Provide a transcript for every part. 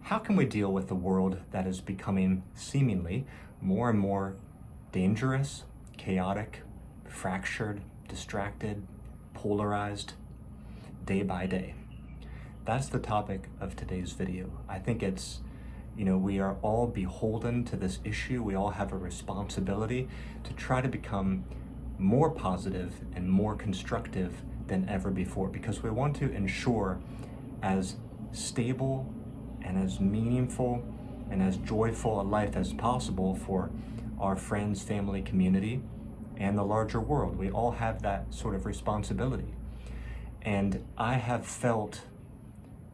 how can we deal with a world that is becoming seemingly more and more dangerous, chaotic, fractured, distracted, polarized, day by day? That's the topic of today's video. I think it's, we are all beholden to this issue. We all have a responsibility to try to become more positive and more constructive than ever before, because we want to ensure as stable and as meaningful and as joyful a life as possible for our friends, family, community, and the larger world. We all have that sort of responsibility. And I have felt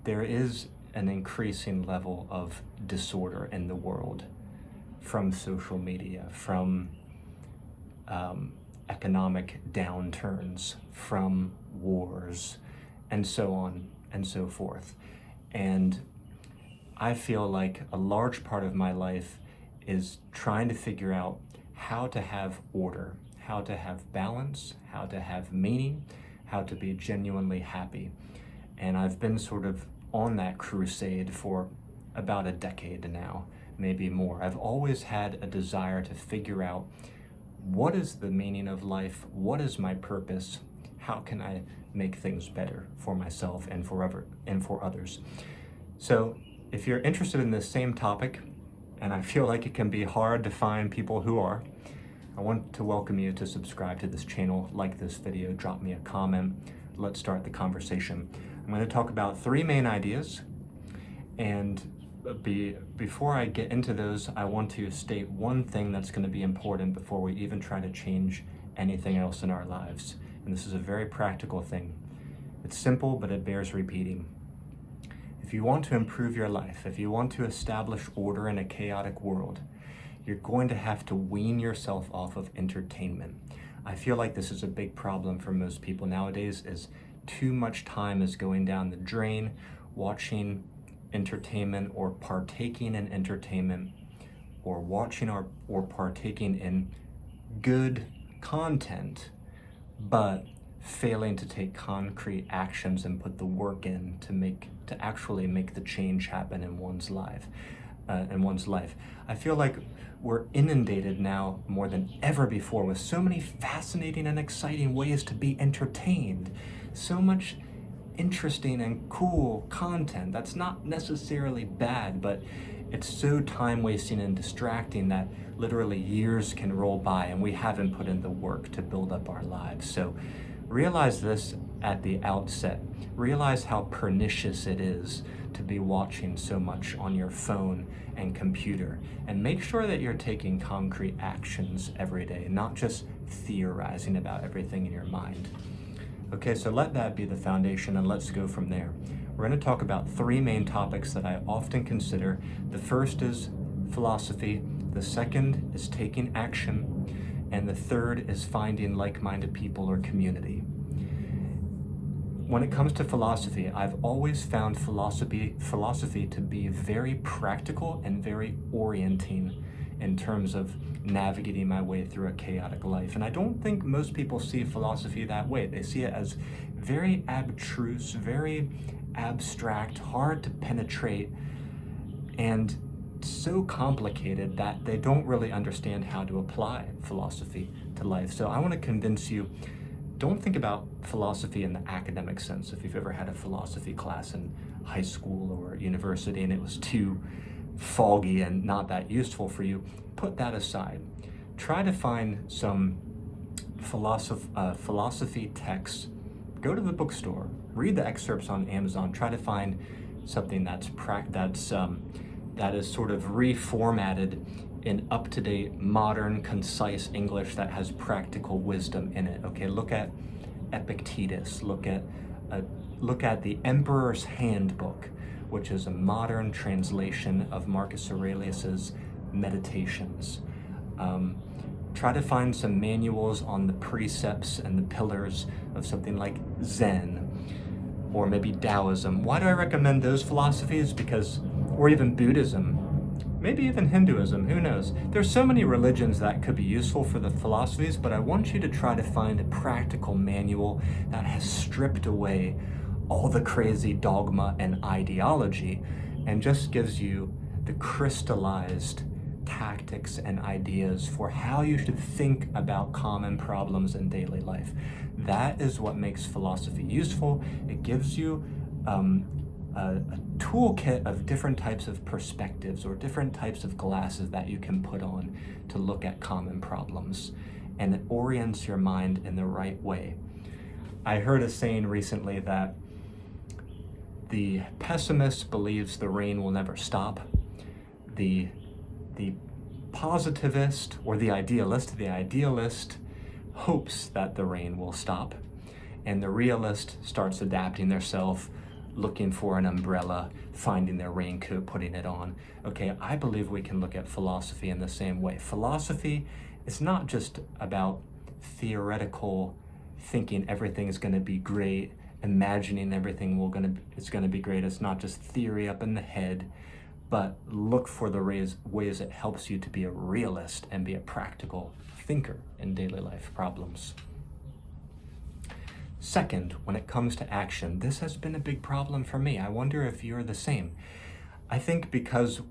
there is an increasing level of disorder in the world from social media, from economic downturns, from wars, and so on and so forth. And I feel like a large part of my life is trying to figure out how to have order, how to have balance, how to have meaning, how to be genuinely happy. And I've been sort of on that crusade for about a decade now, maybe more. I've always had a desire to figure out, what is the meaning of life? What is my purpose? How can I make things better for myself and for others? So if you're interested in this same topic, and I feel like it can be hard to find people who are, I want to welcome you to subscribe to this channel, like this video, drop me a comment. Let's start the conversation. I'm going to talk about three main ideas, and before I get into those, I want to state one thing that's going to be important before we even try to change anything else in our lives. And this is a very practical thing. It's simple, but it bears repeating. If you want to improve your life, if you want to establish order in a chaotic world, you're going to have to wean yourself off of entertainment. I feel like this is a big problem for most people nowadays, is too much time is going down the drain watching entertainment or partaking in entertainment, or watching or partaking in good content, but failing to take concrete actions and put the work in to actually make the change happen in one's life. I feel like we're inundated now more than ever before with so many fascinating and exciting ways to be entertained. So much interesting and cool content that's not necessarily bad, but it's so time wasting and distracting that literally years can roll by and we haven't put in the work to build up our lives. So realize this at the outset. Realize how pernicious it is to be watching so much on your phone and computer, and make sure that you're taking concrete actions every day, not just theorizing about everything in your mind. Okay, so let that be the foundation, and let's go from there. We're going to talk about three main topics that I often consider. The first is philosophy, the second is taking action, and the third is finding like-minded people or community. When it comes to philosophy, I've always found philosophy to be very practical and very orienting in terms of navigating my way through a chaotic life. And I don't think most people see philosophy that way. They see it as very abstruse, very abstract, hard to penetrate, and so complicated that they don't really understand how to apply philosophy to life. So I want to convince you, don't think about philosophy in the academic sense. If you've ever had a philosophy class in high school or university and it was too foggy and not that useful for you, put that aside. Try to find some philosophy texts. Go to the bookstore, read the excerpts on Amazon. Try to find something that is sort of reformatted in up-to-date, modern, concise English that has practical wisdom in it. Okay, look at Epictetus. Look at the Emperor's Handbook, which is a modern translation of Marcus Aurelius's Meditations. Try to find some manuals on the precepts and the pillars of something like Zen, or maybe Taoism. Why do I recommend those philosophies? Or even Buddhism, maybe even Hinduism, who knows? There's so many religions that could be useful for the philosophies, but I want you to try to find a practical manual that has stripped away all the crazy dogma and ideology and just gives you the crystallized tactics and ideas for how you should think about common problems in daily life. That is what makes philosophy useful. It gives you a toolkit of different types of perspectives or different types of glasses that you can put on to look at common problems, and it orients your mind in the right way. I heard a saying recently that the pessimist believes the rain will never stop. The positivist or the idealist hopes that the rain will stop, and the realist starts adapting themselves, looking for an umbrella, finding their raincoat, putting it on. Okay, I believe we can look at philosophy in the same way. Philosophy is not just about theoretical thinking everything is going to be great, imagining everything it's going to be great. It's not just theory up in the head, but look for the ways it helps you to be a realist and be a practical thinker in daily life problems. Second, when it comes to action, this has been a big problem for me. I wonder if you're the same. I think because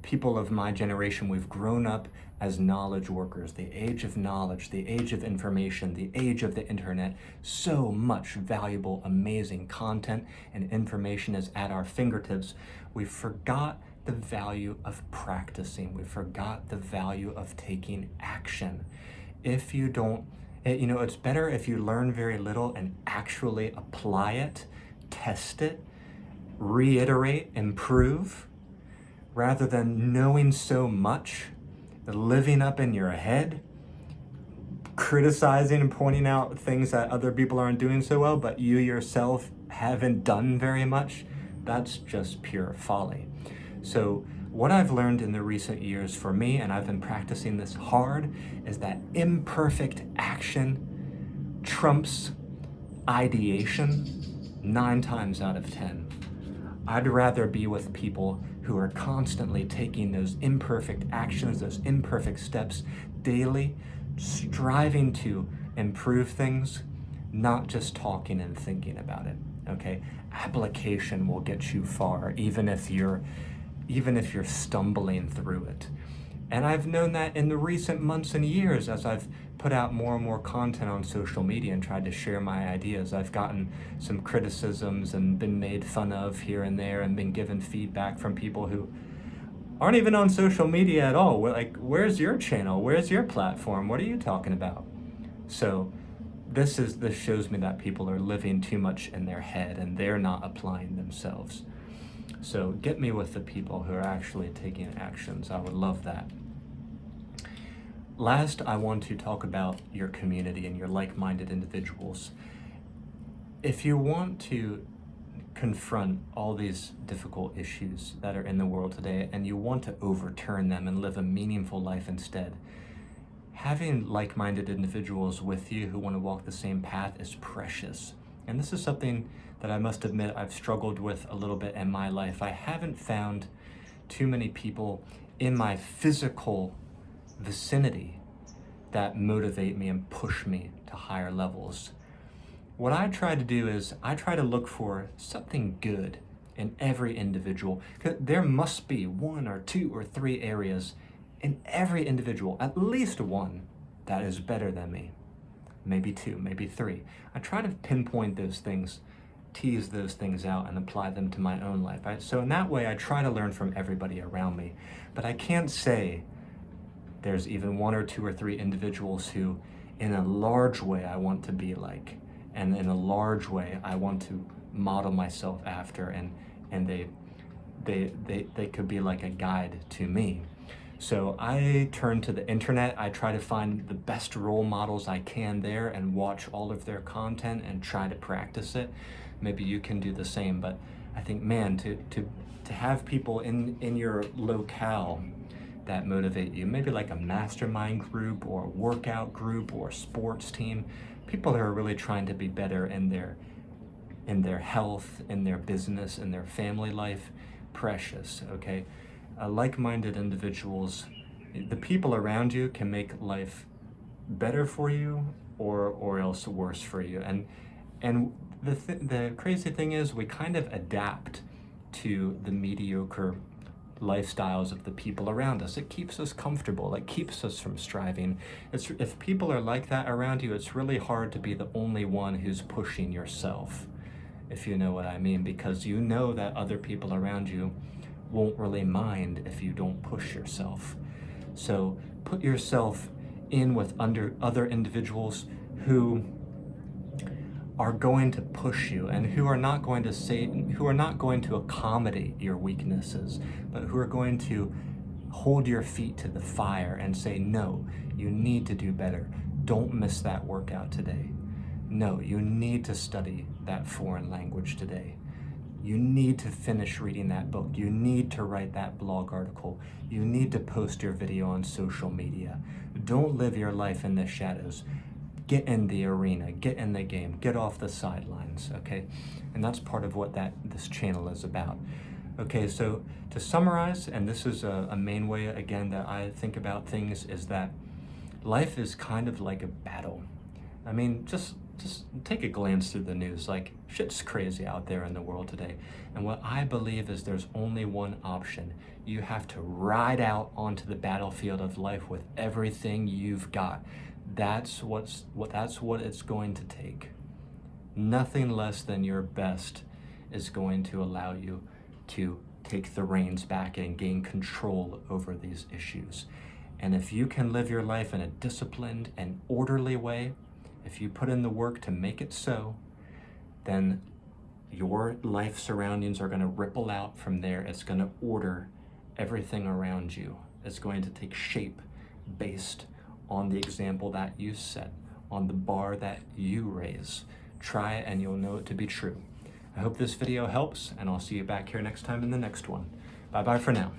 people of my generation, we've grown up as knowledge workers, the age of knowledge, the age of information, the age of the internet. So much valuable, amazing content and information is at our fingertips. We forgot the value of practicing. We forgot the value of taking action. If you don't, it's better if you learn very little and actually apply it, test it, reiterate, improve, rather than knowing so much, living up in your head, criticizing and pointing out things that other people aren't doing so well, but you yourself haven't done very much. That's just pure folly. So what I've learned in the recent years for me, and I've been practicing this hard, is that imperfect action trumps ideation 9 times out of 10. I'd rather be with people who are constantly taking those imperfect actions, those imperfect steps daily, striving to improve things, not just talking and thinking about it, okay? Application will get you far, even if you're stumbling through it. And I've known that in the recent months and years as I've put out more and more content on social media and tried to share my ideas. I've gotten some criticisms and been made fun of here and there and been given feedback from people who aren't even on social media at all. We're like, where's your channel? Where's your platform? What are you talking about? So this shows me that people are living too much in their head and they're not applying themselves. So get me with the people who are actually taking actions. I would love that. Last, I want to talk about your community and your like-minded individuals. If you want to confront all these difficult issues that are in the world today and you want to overturn them and live a meaningful life instead, having like-minded individuals with you who want to walk the same path is precious. And this is something that I must admit I've struggled with a little bit in my life. I haven't found too many people in my physical vicinity that motivate me and push me to higher levels. What I try to do is I try to look for something good in every individual. There must be 1 or 2 or 3 areas in every individual, at least one, that is better than me. Maybe 2, maybe 3. I try to pinpoint those things, tease those things out, and apply them to my own life. So in that way, I try to learn from everybody around me. But I can't say there's even 1 or 2 or 3 individuals who, in a large way, I want to be like, and in a large way, I want to model myself after, and they could be like a guide to me. So I turn to the internet. I try to find the best role models I can there and watch all of their content and try to practice it. Maybe you can do the same, but I think, man, to have people in your locale that motivate you, maybe like a mastermind group or a workout group or a sports team, people who are really trying to be better in their health, in their business, in their family life, precious, okay? Like-minded individuals, the people around you can make life better for you or else worse for you. And the crazy thing is we kind of adapt to the mediocre lifestyles of the people around us. It keeps us comfortable. It keeps us from striving. If people are like that around you, it's really hard to be the only one who's pushing yourself, if you know what I mean, because you know that other people around you won't really mind if you don't push yourself. So put yourself in with other individuals who are going to push you and who are not going to accommodate your weaknesses, but who are going to hold your feet to the fire and say, no, you need to do better. Don't miss that workout today. No, you need to study that foreign language today. You need to finish reading that book. You need to write that blog article. You need to post your video on social media. Don't live your life in the shadows. Get in the arena, get in the game, get off the sidelines, okay? And that's part of what this channel is about. Okay, so to summarize, and this is a main way, again, that I think about things, is that life is kind of like a battle. I mean, just take a glance through the news. Like, shit's crazy out there in the world today. And what I believe is there's only one option. You have to ride out onto the battlefield of life with everything you've got. That's what it's going to take. Nothing less than your best is going to allow you to take the reins back and gain control over these issues. And if you can live your life in a disciplined and orderly way, if you put in the work to make it so, then your life surroundings are going to ripple out from there. It's going to order everything around you. It's going to take shape based on the example that you set, on the bar that you raise. Try it and you'll know it to be true. I hope this video helps, and I'll see you back here next time in the next one. Bye-bye for now.